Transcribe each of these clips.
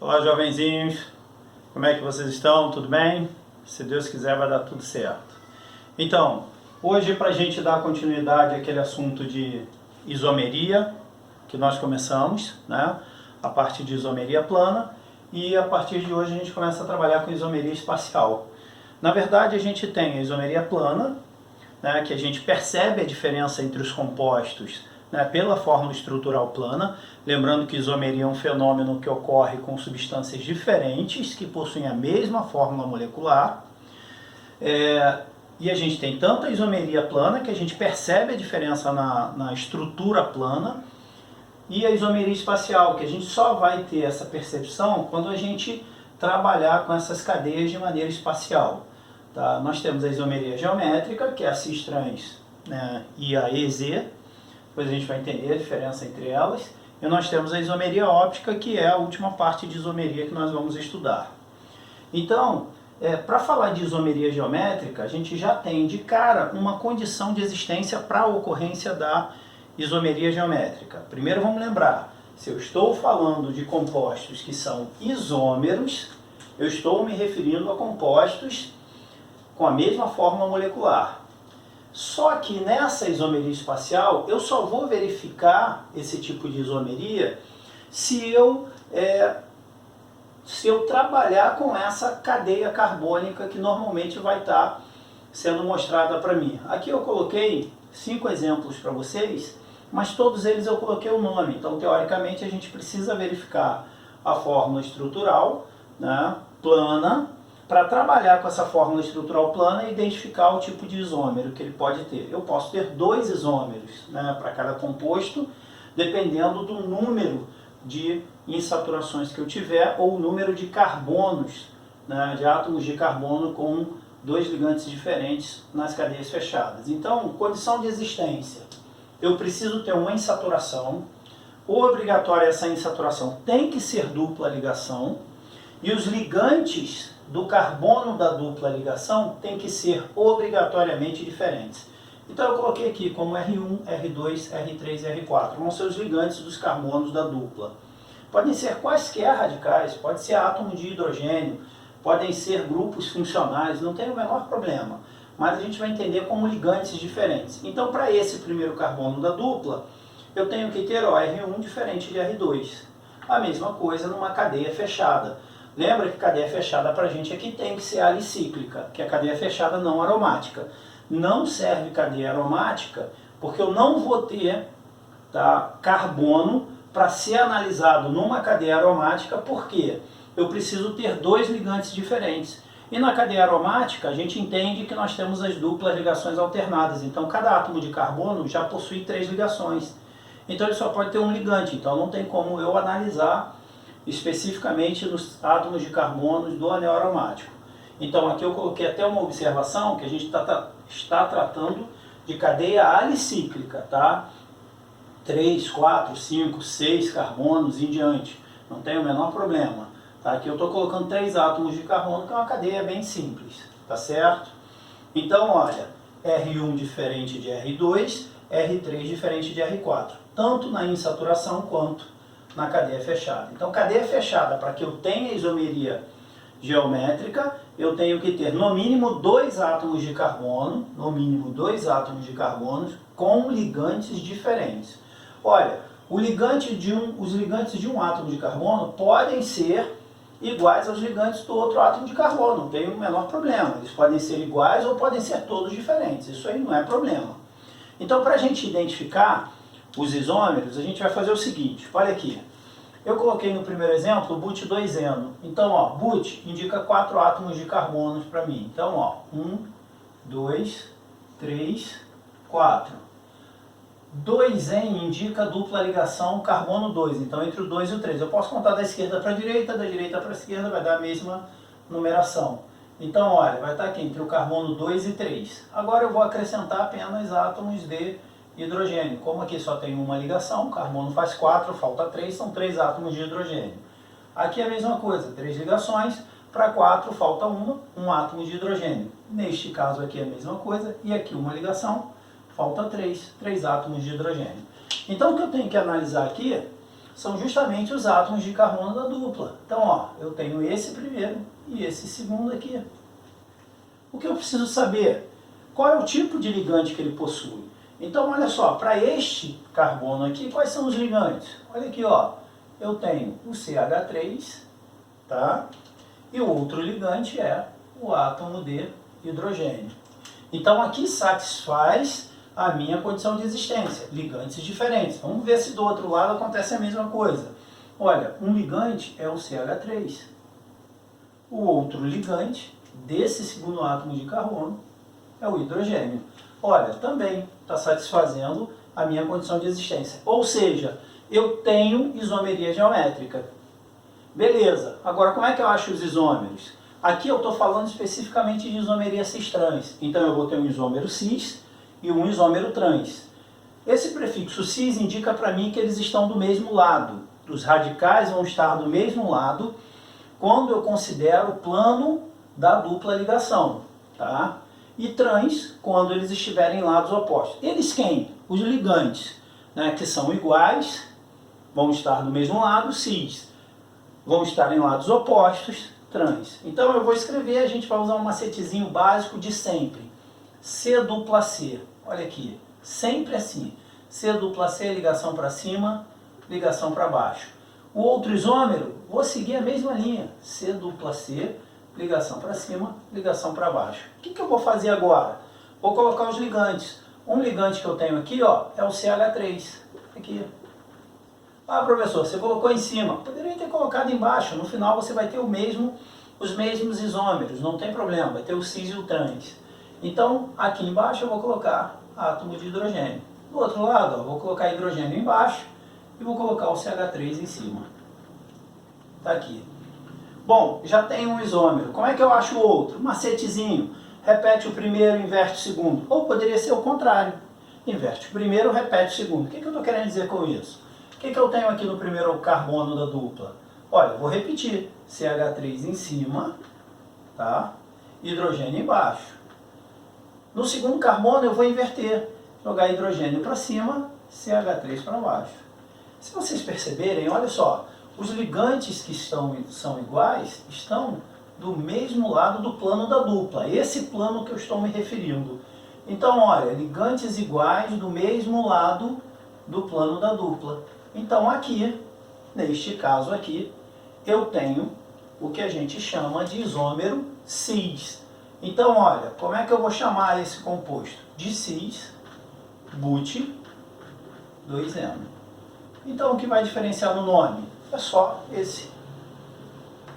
Olá, jovenzinhos, como é que vocês estão? Tudo bem? Se Deus quiser vai dar tudo certo. Então, hoje para a gente dar continuidade àquele assunto de isomeria que nós começamos, né? A parte de isomeria plana, e a partir de hoje a gente começa a trabalhar com isomeria espacial. Na verdade, a gente tem a isomeria plana, né, que a gente percebe a diferença entre os compostos, né, pela fórmula estrutural plana, lembrando que isomeria é um fenômeno que ocorre com substâncias diferentes que possuem a mesma fórmula molecular. E a gente tem tanto a isomeria plana, que a gente percebe a diferença na estrutura plana, e a isomeria espacial, que a gente só vai ter essa percepção quando a gente trabalhar com essas cadeias de maneira espacial. Tá? Nós temos a isomeria geométrica, que é a cis-trans, né, e a EZ, depois a gente vai entender a diferença entre elas. E nós temos a isomeria óptica, que é a última parte de isomeria que nós vamos estudar. Então, para falar de isomeria geométrica, a gente já tem de cara uma condição de existência para a ocorrência da isomeria geométrica. Primeiro vamos lembrar, se eu estou falando de compostos que são isômeros, eu estou me referindo a compostos com a mesma fórmula molecular. Só que nessa isomeria espacial, eu só vou verificar esse tipo de isomeria se eu trabalhar com essa cadeia carbônica que normalmente vai estar sendo mostrada para mim. Aqui eu coloquei 5 exemplos para vocês, mas todos eles eu coloquei o nome. Então, teoricamente, a gente precisa verificar a fórmula estrutural, né, plana, para trabalhar com essa fórmula estrutural plana e identificar o tipo de isômero que ele pode ter. Eu posso ter 2 isômeros, né, para cada composto, dependendo do número de insaturações que eu tiver ou o número de carbonos, né, de átomos de carbono com 2 ligantes diferentes nas cadeias fechadas. Então, condição de existência. Eu preciso ter uma insaturação. Obrigatória essa insaturação tem que ser dupla ligação. E os ligantes do carbono da dupla ligação tem que ser obrigatoriamente diferentes. Então eu coloquei aqui como R1, R2, R3 e R4. Vão ser os ligantes dos carbonos da dupla. Podem ser quaisquer radicais, pode ser átomo de hidrogênio, podem ser grupos funcionais, não tem o menor problema. Mas a gente vai entender como ligantes diferentes. Então para esse primeiro carbono da dupla, eu tenho que ter R1 diferente de R2. A mesma coisa numa cadeia fechada. Lembra que cadeia fechada para a gente aqui tem que ser alicíclica, que é a cadeia fechada não aromática. Não serve cadeia aromática porque eu não vou ter, tá, carbono para ser analisado numa cadeia aromática, porque eu preciso ter 2 ligantes diferentes. E na cadeia aromática a gente entende que nós temos as duplas ligações alternadas. Então cada átomo de carbono já possui 3 ligações. Então ele só pode ter um ligante, então não tem como eu analisar especificamente nos átomos de carbono do anel aromático. Então aqui eu coloquei até uma observação que a gente está tratando de cadeia alicíclica, tá? 3, 4, 5, 6 carbonos em diante, não tem o menor problema. Tá? Aqui eu estou colocando 3 átomos de carbono, que é uma cadeia bem simples, tá certo? Então olha, R1 diferente de R2, R3 diferente de R4, tanto na insaturação quanto na cadeia fechada. Então, cadeia fechada, para que eu tenha isomeria geométrica, eu tenho que ter no mínimo 2 átomos de carbono, com ligantes diferentes. Olha, os ligantes de um átomo de carbono podem ser iguais aos ligantes do outro átomo de carbono, não tem o menor problema. Eles podem ser iguais ou podem ser todos diferentes, isso aí não é problema. Então, para a gente identificar os isômeros, a gente vai fazer o seguinte, olha aqui. Eu coloquei no primeiro exemplo o but2eno. Então, ó, but indica 4 átomos de carbono para mim. Então, ó, 1, 2, 3, 4. 2en indica dupla ligação carbono 2. Então, entre o 2 e o 3. Eu posso contar da esquerda para a direita, da direita para a esquerda, vai dar a mesma numeração. Então, olha, vai estar aqui entre o carbono 2 e 3. Agora eu vou acrescentar apenas átomos de hidrogênio. Como aqui só tem uma ligação, o carbono faz 4, falta 3, são 3 átomos de hidrogênio. Aqui é a mesma coisa, 3 ligações, para 4 falta um átomo de hidrogênio. Neste caso aqui é a mesma coisa, e aqui uma ligação, falta 3 átomos de hidrogênio. Então o que eu tenho que analisar aqui são justamente os átomos de carbono da dupla. Então, ó, eu tenho esse primeiro e esse segundo aqui. O que eu preciso saber? Qual é o tipo de ligante que ele possui? Então, olha só, para este carbono aqui, quais são os ligantes? Olha aqui, ó, eu tenho o CH3, tá? E o outro ligante é o átomo de hidrogênio. Então, aqui satisfaz a minha condição de existência, ligantes diferentes. Vamos ver se do outro lado acontece a mesma coisa. Olha, um ligante é o CH3. O outro ligante desse segundo átomo de carbono é o hidrogênio. Olha, também está satisfazendo a minha condição de existência. Ou seja, eu tenho isomeria geométrica. Beleza, agora como é que eu acho os isômeros? Aqui eu estou falando especificamente de isomeria cis-trans. Então eu vou ter um isômero cis e um isômero trans. Esse prefixo cis indica para mim que eles estão do mesmo lado. Os radicais vão estar do mesmo lado quando eu considero o plano da dupla ligação, tá? E trans quando eles estiverem em lados opostos. Eles quem? Os ligantes, né, que são iguais, vão estar do mesmo lado, cis. Vão estar em lados opostos, trans. Então eu vou escrever, a gente vai usar um macetezinho básico de sempre. C dupla C, olha aqui, sempre assim. C dupla C, ligação para cima, ligação para baixo. O outro isômero, vou seguir a mesma linha. C dupla C, ligação para cima, ligação para baixo. O que eu vou fazer agora? Vou colocar os ligantes. Um ligante que eu tenho aqui, ó, é o CH3. Aqui. Ah, professor, você colocou em cima. Poderia ter colocado embaixo. No final você vai ter os mesmos isômeros. Não tem problema. Vai ter o cis e o trans. Então, aqui embaixo eu vou colocar átomo de hidrogênio. Do outro lado, ó, vou colocar hidrogênio embaixo e vou colocar o CH3 em cima. Tá aqui. Bom, já tem um isômero. Como é que eu acho o outro? Macetezinho. Repete o primeiro, inverte o segundo. Ou poderia ser o contrário. Inverte o primeiro, repete o segundo. O que eu estou querendo dizer com isso? O que eu tenho aqui no primeiro carbono da dupla? Olha, vou repetir. CH3 em cima, tá? Hidrogênio embaixo. No segundo carbono eu vou inverter. Jogar hidrogênio para cima, CH3 para baixo. Se vocês perceberem, olha só. Os ligantes que são iguais estão do mesmo lado do plano da dupla. Esse plano que eu estou me referindo. Então, olha, ligantes iguais do mesmo lado do plano da dupla. Então, aqui, neste caso aqui, eu tenho o que a gente chama de isômero cis. Então, olha, como é que eu vou chamar esse composto? De cis, but, 2N. Então, o que vai diferenciar no nome? É só esse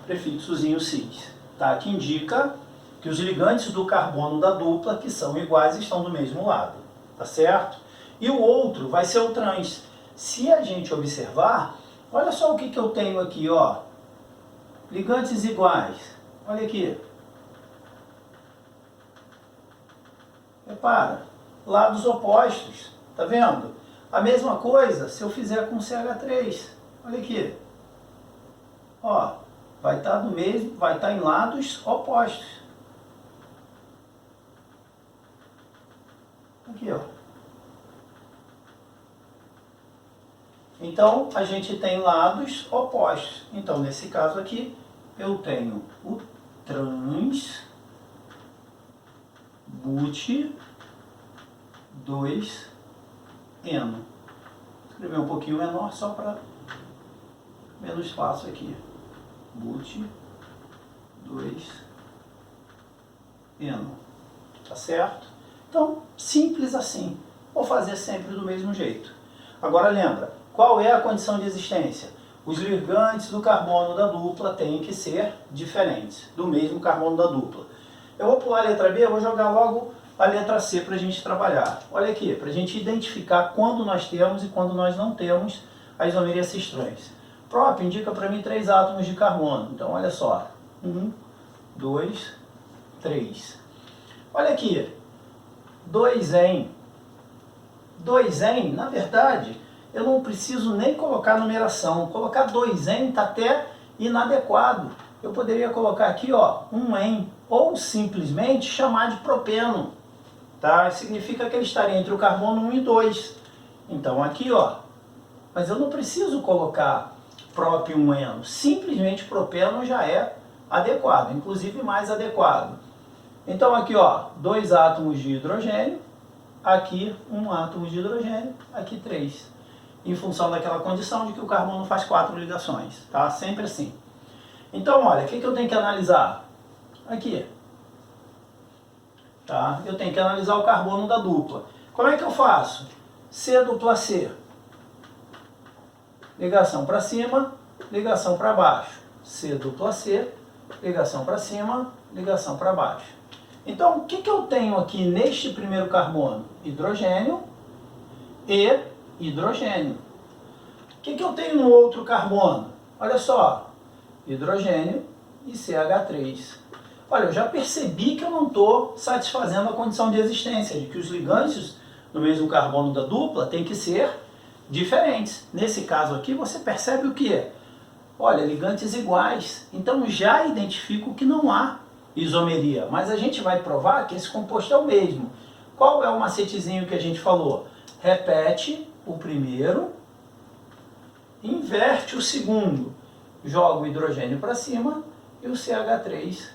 prefixozinho cis, tá? Que indica que os ligantes do carbono da dupla, que são iguais, estão do mesmo lado, tá certo? E o outro vai ser o trans. Se a gente observar, olha só o que eu tenho aqui, ó. Ligantes iguais. Olha aqui. Repara, lados opostos, tá vendo? A mesma coisa se eu fizer com CH3. Olha aqui. Ó, vai estar do mesmo, vai estar em lados opostos. Aqui, ó. Então, a gente tem lados opostos. Então, nesse caso aqui, eu tenho o trans but 2N. Escrever um pouquinho menor só para menos espaço aqui. But 2N. Tá certo? Então, simples assim. Vou fazer sempre do mesmo jeito. Agora lembra, qual é a condição de existência? Os ligantes do carbono da dupla têm que ser diferentes, do mesmo carbono da dupla. Eu vou pular a letra B, eu vou jogar logo a letra C para a gente trabalhar. Olha aqui, para a gente identificar quando nós temos e quando nós não temos a isomeria cis-trans. Prop indica para mim 3 átomos de carbono. Então, olha só. 1, 2, 3. Olha aqui. 2N. 2N, na verdade, eu não preciso nem colocar numeração. Colocar 2N está até inadequado. Eu poderia colocar aqui, ó, 1N, ou simplesmente chamar de propeno. Tá? Significa que ele estaria entre o carbono 1 e 2. Então, aqui, ó, mas eu não preciso colocar propioneno, simplesmente propeno já é adequado, inclusive mais adequado. Então aqui, ó, 2 átomos de hidrogênio, aqui 1 átomo de hidrogênio, aqui 3. Em função daquela condição de que o carbono faz 4 ligações, tá? Sempre assim. Então, olha, o que eu tenho que analisar? Aqui. Tá? Eu tenho que analisar o carbono da dupla. Como é que eu faço? C dupla C. Ligação para cima, ligação para baixo. C dupla C, ligação para cima, ligação para baixo. Então, o que eu tenho aqui neste primeiro carbono? Hidrogênio e hidrogênio. O que eu tenho no outro carbono? Olha só, hidrogênio e CH3. Olha, eu já percebi que eu não estou satisfazendo a condição de existência, de que os ligantes no mesmo carbono da dupla têm que ser diferentes. Nesse caso aqui, você percebe o que? Olha, ligantes iguais. Então já identifico que não há isomeria, mas a gente vai provar que esse composto é o mesmo. Qual é o macetezinho que a gente falou? Repete o primeiro, inverte o segundo, joga o hidrogênio para cima e o CH3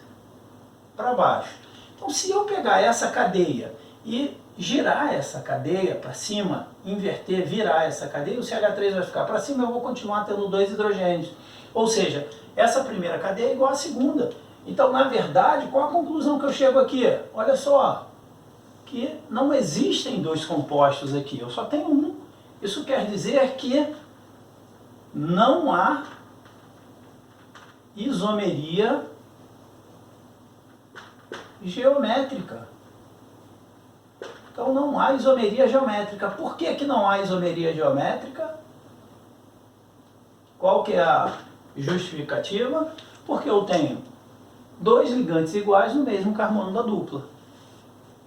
para baixo. Então, se eu pegar essa cadeia e girar essa cadeia para cima, inverter, virar essa cadeia, o CH3 vai ficar para cima e eu vou continuar tendo 2 hidrogênios. Ou seja, essa primeira cadeia é igual à segunda. Então, na verdade, qual a conclusão que eu chego aqui? Olha só, que não existem 2 compostos aqui, eu só tenho um. Isso quer dizer que não há isomeria geométrica. Então não há isomeria geométrica. Por que que não há isomeria geométrica? Qual que é a justificativa? Porque eu tenho 2 ligantes iguais no mesmo carbono da dupla.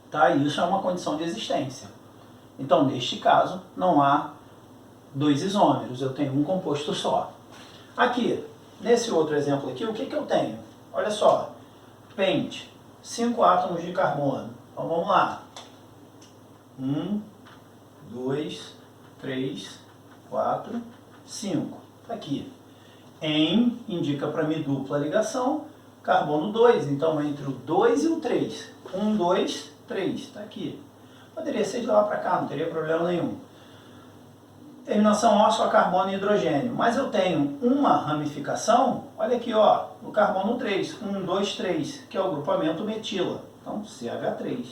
Tá? Isso é uma condição de existência. Então, neste caso, não há 2 isômeros, eu tenho um composto só. Aqui, nesse outro exemplo aqui, o que eu tenho? Olha só, pente, 5 átomos de carbono. Então vamos lá. 1, 2, 3, 4, 5. Aqui. Em indica para mim dupla ligação, carbono 2. Então entre o 2 e o 3. 1, 2, 3. Está aqui. Poderia ser de lá para cá, não teria problema nenhum. Terminação O, só carbono e hidrogênio. Mas eu tenho uma ramificação, olha aqui, ó, no carbono 3. 1, 2, 3, que é o grupamento metila. Então, CH3.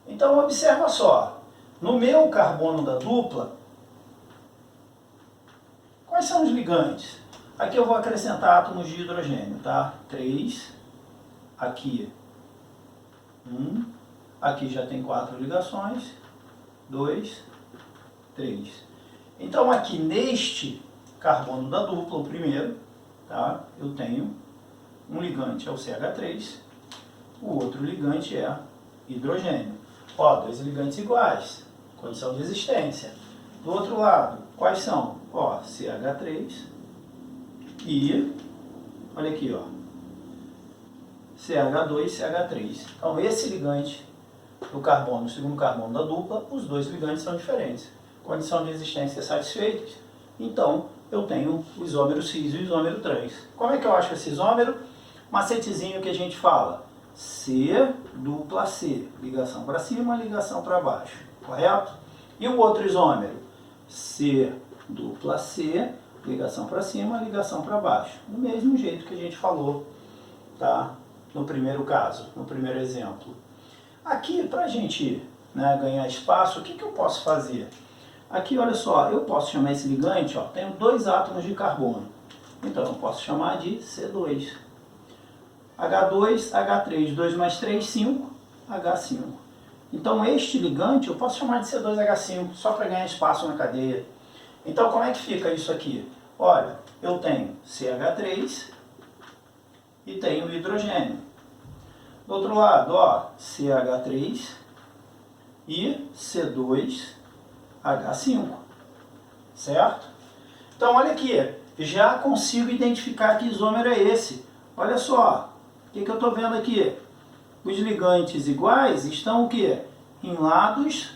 Então, observa só. No meu carbono da dupla, quais são os ligantes? Aqui eu vou acrescentar átomos de hidrogênio, tá? 3, aqui 1, aqui já tem 4 ligações, 2, 3. Então aqui neste carbono da dupla, o primeiro, tá? Eu tenho um ligante, é o CH3, o outro ligante é hidrogênio. Ó, 2 ligantes iguais, condição de existência. Do outro lado, quais são? Ó, CH3 e, olha aqui, ó, CH2 e CH3. Então esse ligante do carbono, o segundo carbono da dupla, os 2 ligantes são diferentes. Condição de existência satisfeitas, então eu tenho o isômero cis e o isômero trans. Como é que eu acho esse isômero? Macetezinho que a gente fala, C dupla C, ligação para cima, ligação para baixo, correto? E o outro isômero, C dupla C, ligação para cima, ligação para baixo. Do mesmo jeito que a gente falou, tá? No primeiro caso, no primeiro exemplo. Aqui, para a gente, né, ganhar espaço, o que eu posso fazer? Aqui, olha só, eu posso chamar esse ligante, ó, tenho 2 átomos de carbono. Então, eu posso chamar de C2. H2, H3, 2 mais 3, 5, H5. Então, este ligante eu posso chamar de C2H5, só para ganhar espaço na cadeia. Então, como é que fica isso aqui? Olha, eu tenho CH3 e tenho hidrogênio. Do outro lado, ó, CH3 e C2H5, certo? Então, olha aqui, já consigo identificar que isômero é esse. Olha só, o que eu estou vendo aqui? Os ligantes iguais estão o quê? Em lados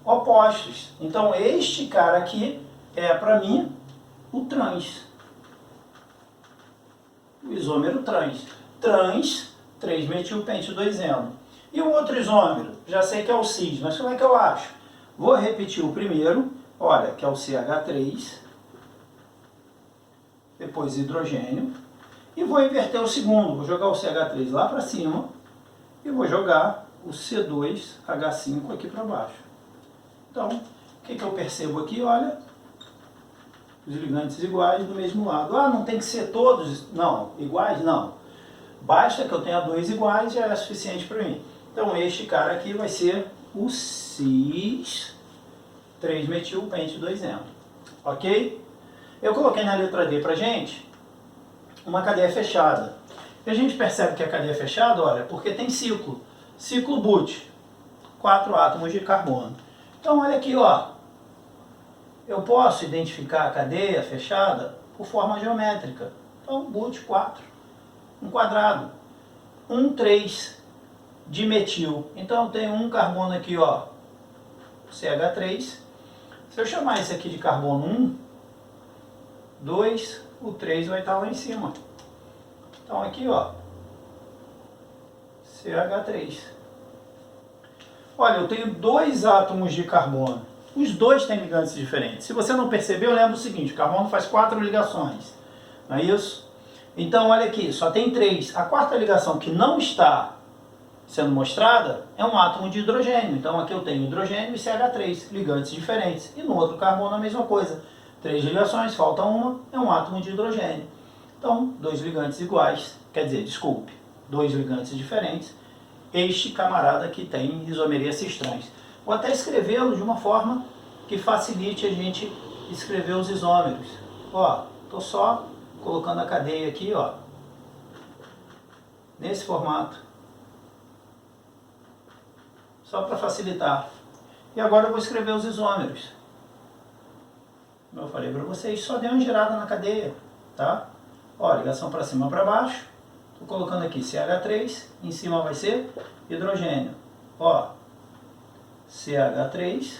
opostos. Então, este cara aqui é para mim o trans. O isômero trans. Trans, 3-metil-pente-2-eno. E o outro isômero? Já sei que é o cis, mas como é que eu acho? Vou repetir o primeiro, olha, que é o CH3, depois hidrogênio, e vou inverter o segundo, vou jogar o CH3 lá para cima, e vou jogar o C2H5 aqui para baixo. Então, o que eu percebo aqui? Olha, os ligantes iguais do mesmo lado. Ah, não tem que ser todos? Não, iguais? Não. Basta que eu tenha dois iguais, já é suficiente para mim. Então, este cara aqui vai ser o cis 3-metil-pente-2-eno. Ok? Eu coloquei na letra D para gente uma cadeia fechada. E a gente percebe que a cadeia fechada, olha, porque tem ciclo. Ciclo Butt, 4 átomos de carbono. Então, olha aqui, ó. Eu posso identificar a cadeia fechada por forma geométrica. Então, Butt 4, um quadrado. 3 de metil. Então, eu tenho um carbono aqui, ó, CH3. Se eu chamar esse aqui de carbono 1, 2, o 3 vai estar lá em cima. Então, aqui, ó, CH3. Olha, eu tenho dois átomos de carbono. Os dois têm ligantes diferentes. Se você não percebeu, lembra o seguinte, o carbono faz 4 ligações. Não é isso? Então, olha aqui, só tem 3. A quarta ligação que não está sendo mostrada é um átomo de hidrogênio. Então, aqui eu tenho hidrogênio e CH3, ligantes diferentes. E no outro carbono a mesma coisa. 3 ligações, falta uma, é um átomo de hidrogênio. Então, 2 ligantes iguais, quer dizer, desculpe, 2 ligantes diferentes. Este camarada aqui tem isomeria cis-trans. Vou até escrevê-lo de uma forma que facilite a gente escrever os isômeros. Ó, estou só colocando a cadeia aqui, ó, nesse formato. Só para facilitar. E agora eu vou escrever os isômeros. Como eu falei para vocês, só dê uma girada na cadeia, tá? Ó, ligação para cima e para baixo. Estou colocando aqui CH3, em cima vai ser hidrogênio. Ó, CH3,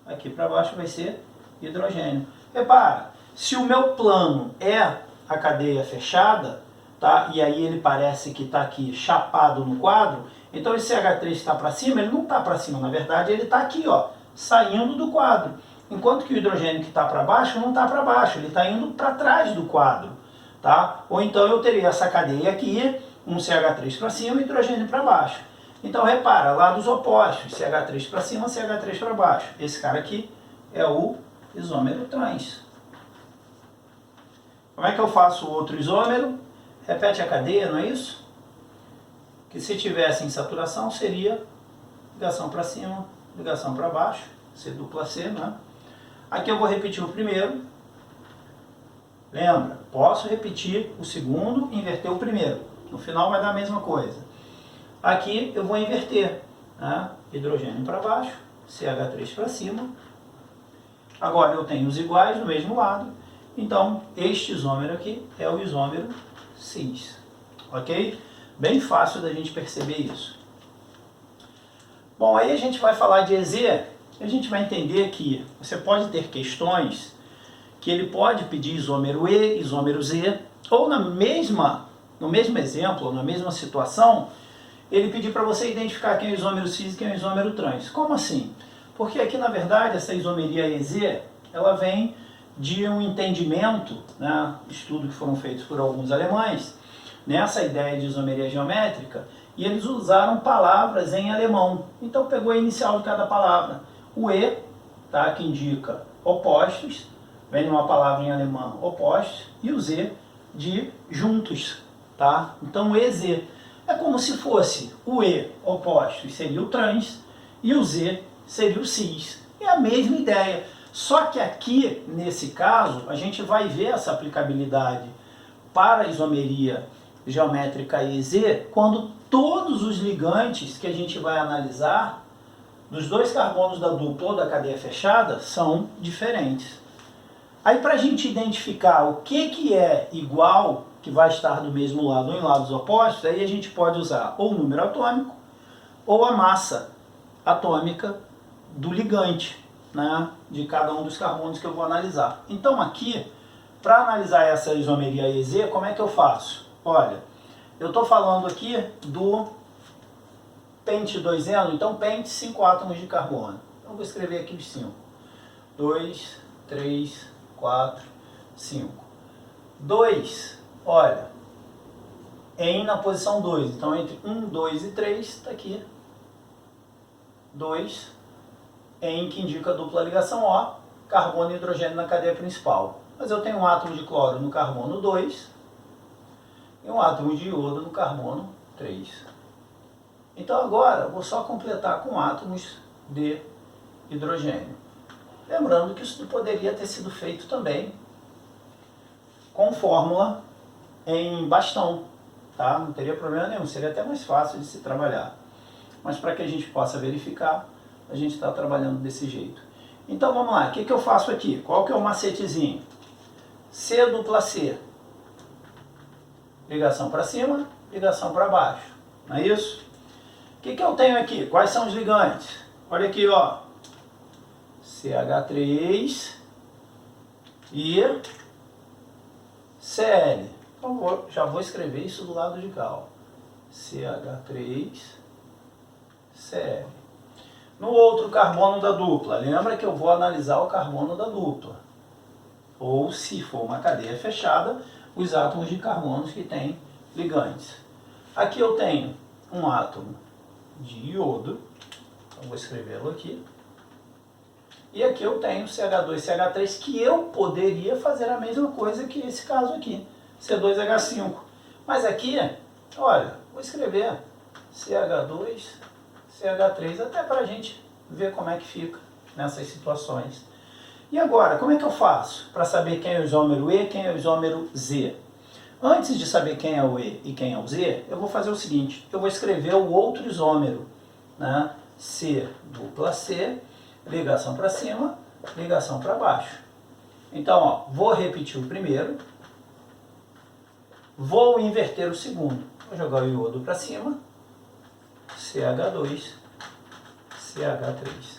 aqui para baixo vai ser hidrogênio. Repara, se o meu plano é a cadeia fechada, tá? E aí ele parece que está aqui chapado no quadro, então esse CH3 está para cima, ele não está para cima, na verdade ele está aqui, ó, saindo do quadro. Enquanto que o hidrogênio que está para baixo não está para baixo, ele está indo para trás do quadro, tá? Ou então eu teria essa cadeia aqui, um CH3 para cima e hidrogênio para baixo. Então repara, lados opostos, CH3 para cima, CH3 para baixo. Esse cara aqui é o isômero trans. Como é que eu faço o outro isômero? Repete a cadeia, não é isso? Que se tivesse em saturação seria ligação para cima, ligação para baixo, C dupla C, né? Aqui eu vou repetir o primeiro. Lembra, posso repetir o segundo e inverter o primeiro. No final vai dar a mesma coisa. Aqui eu vou inverter, né? Hidrogênio para baixo, CH3 para cima. Agora eu tenho os iguais do mesmo lado. Então, este isômero aqui é o isômero cis. Ok? Bem fácil da gente perceber isso. Bom, aí a gente vai falar de EZ. A gente vai entender que você pode ter questões que ele pode pedir isômero E, isômero Z, ou no mesmo exemplo, ou na mesma situação, ele pedir para você identificar quem é o isômero cis e quem é o isômero trans. Como assim? Porque aqui, na verdade, essa isomeria EZ, ela vem de um entendimento, né, estudo que foram feitos por alguns alemães, nessa ideia de isomeria geométrica, e eles usaram palavras em alemão. Então pegou a inicial de cada palavra. O E, tá, que indica opostos, vem de uma palavra em alemão, opostos, e o Z de juntos, tá? Então o EZ é como se fosse o E, opostos, seria o trans, e o Z seria o cis. É a mesma ideia. Só que aqui, nesse caso, a gente vai ver essa aplicabilidade para a isomeria geométrica EZ quando todos os ligantes que a gente vai analisar dos dois carbonos da dupla ou da cadeia fechada são diferentes. Aí, para a gente identificar o que é igual, que vai estar do mesmo lado ou em lados opostos, aí a gente pode usar ou o número atômico ou a massa atômica do ligante, né, de cada um dos carbonos que eu vou analisar. Então aqui, para analisar essa isomeria EZ, como é que eu faço? Olha, eu estou falando aqui do pente 2-eno, então pente 5 átomos de carbono. Então vou escrever aqui os 5. 2, 3, 4, 5. 2, olha, em na posição 2, então entre 1, 2 e 3 está aqui 2, em que indica dupla ligação O, carbono e hidrogênio na cadeia principal. Mas eu tenho um átomo de cloro no carbono 2 e um átomo de iodo no carbono 3. Então agora eu vou só completar com átomos de hidrogênio. Lembrando que isso poderia ter sido feito também com fórmula em bastão, tá? Não teria problema nenhum, seria até mais fácil de se trabalhar. Mas para que a gente possa verificar, a gente está trabalhando desse jeito. Então vamos lá, o que eu faço aqui? Qual que é o macetezinho? C dupla C. Ligação para cima, ligação para baixo. Não é isso? O que eu tenho aqui? Quais são os ligantes? Olha aqui, ó. CH3 e Cl. Então já vou escrever isso do lado de cá, ó. CH3, Cl. No outro carbono da dupla, lembra que eu vou analisar o carbono da dupla. Ou, se for uma cadeia fechada, os átomos de carbonos que têm ligantes. Aqui eu tenho um átomo de iodo, então vou escrevê-lo aqui. E aqui eu tenho CH2 e CH3, que eu poderia fazer a mesma coisa que esse caso aqui, C2H5. Mas aqui, olha, vou escrever CH2, CH3, até para a gente ver como é que fica nessas situações. E agora, como é que eu faço para saber quem é o isômero E e quem é o isômero Z? Antes de saber quem é o E e quem é o Z, eu vou fazer o seguinte, eu vou escrever o outro isômero, né? C dupla C, ligação para cima, ligação para baixo. Então, ó, vou repetir o primeiro, vou inverter o segundo. Vou jogar o iodo para cima, CH2, CH3.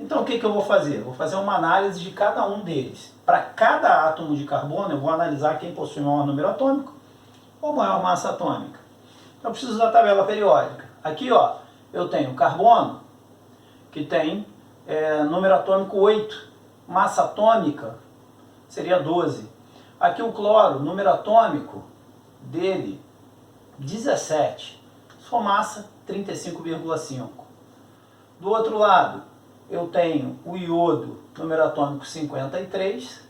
Então, o que eu vou fazer? Vou fazer uma análise de cada um deles. Para cada átomo de carbono, eu vou analisar quem possui maior número atômico ou maior massa atômica. Então, eu preciso da tabela periódica. Aqui, ó, eu tenho carbono, que tem número atômico 8. Massa atômica seria 12. Aqui o cloro, número atômico dele, 17. Sua massa, 35,5. Do outro lado, eu tenho o iodo, número atômico 53,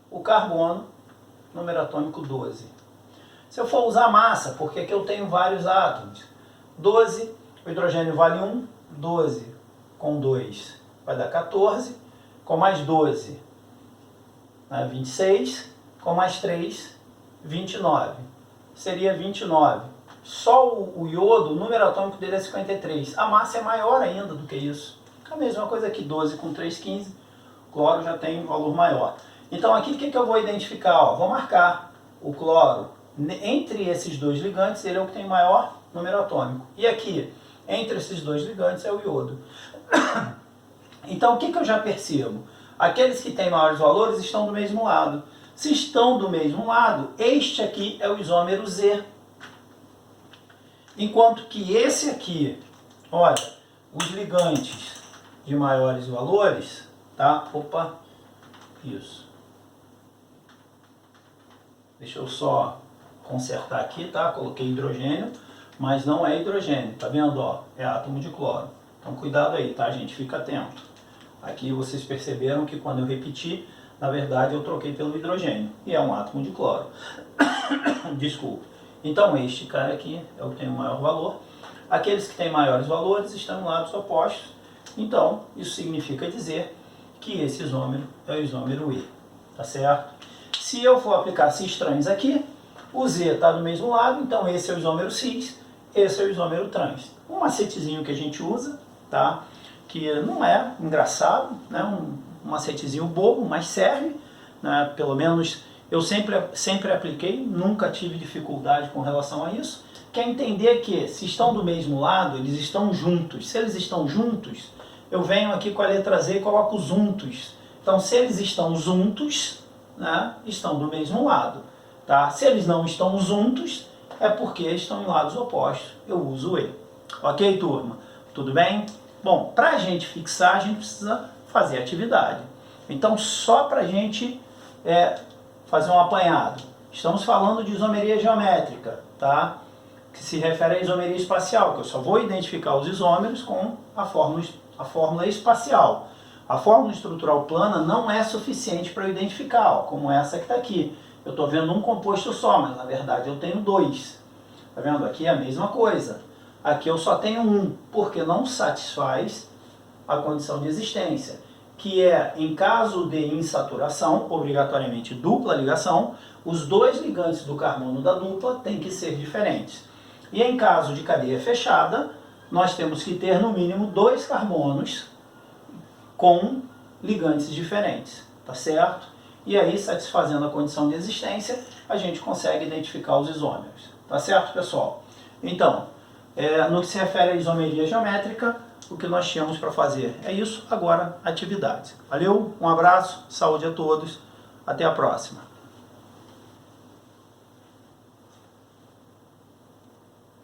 o carbono, número atômico 12. Se eu for usar massa, porque aqui eu tenho vários átomos, 12, o hidrogênio vale 1, 12 com 2 vai dar 14, com mais 12, 26, com mais 3, 29. Seria 29. Só o iodo, o número atômico dele é 53. A massa é maior ainda do que isso. A mesma coisa aqui, 12 com 3, 15. O cloro já tem um valor maior. Então aqui o que eu vou identificar? Ó, vou marcar o cloro. Entre esses dois ligantes, ele é o que tem maior número atômico. E aqui, entre esses dois ligantes, é o iodo. Então o que eu já percebo? Aqueles que têm maiores valores estão do mesmo lado. Se estão do mesmo lado, este aqui é o isômero Z. Enquanto que esse aqui, olha, os ligantes de maiores valores, tá? Opa, isso. Deixa eu só consertar aqui, tá? Coloquei hidrogênio, mas não é hidrogênio, tá vendo? Ó, é átomo de cloro. Então cuidado aí, tá, gente? Fica atento. Aqui vocês perceberam que quando eu repeti, na verdade eu troquei pelo hidrogênio. E é um átomo de cloro. Desculpa. Então este cara aqui é o que tem o maior valor. Aqueles que têm maiores valores estão em lados opostos. Então isso significa dizer que esse isômero é o isômero E. Tá certo? Se eu for aplicar cis-trans aqui, o Z está do mesmo lado, então esse é o isômero cis, esse é o isômero trans. Um macetezinho que a gente usa, tá? Que não é engraçado, né? Um macetezinho bobo, mas serve, né? Pelo menos eu sempre apliquei, nunca tive dificuldade com relação a isso. Quer entender que se estão do mesmo lado, eles estão juntos. Se eles estão juntos, eu venho aqui com a letra Z e coloco juntos. Então, se eles estão juntos, né, estão do mesmo lado. Tá? Se eles não estão juntos, é porque estão em lados opostos. Eu uso E. Ok, turma? Tudo bem? Bom, para a gente fixar, a gente precisa fazer atividade. Então, só para a gente fazer um apanhado. Estamos falando de isomeria geométrica, tá? Que se refere à isomeria espacial, que eu só vou identificar os isômeros com a fórmula espacial. A fórmula estrutural plana não é suficiente para eu identificar, ó, como essa que está aqui. Eu estou vendo um composto só, mas na verdade eu tenho dois. Está vendo? Aqui é a mesma coisa. Aqui eu só tenho um, porque não satisfaz a condição de existência, que é, em caso de insaturação, obrigatoriamente dupla ligação, os dois ligantes do carbono da dupla têm que ser diferentes. E em caso de cadeia fechada, nós temos que ter no mínimo 2 carbonos com ligantes diferentes, tá certo? E aí, satisfazendo a condição de existência, a gente consegue identificar os isômeros, tá certo, pessoal? Então, no que se refere à isomeria geométrica, o que nós tínhamos para fazer é isso. Agora, atividades. Valeu, um abraço, saúde a todos, até a próxima.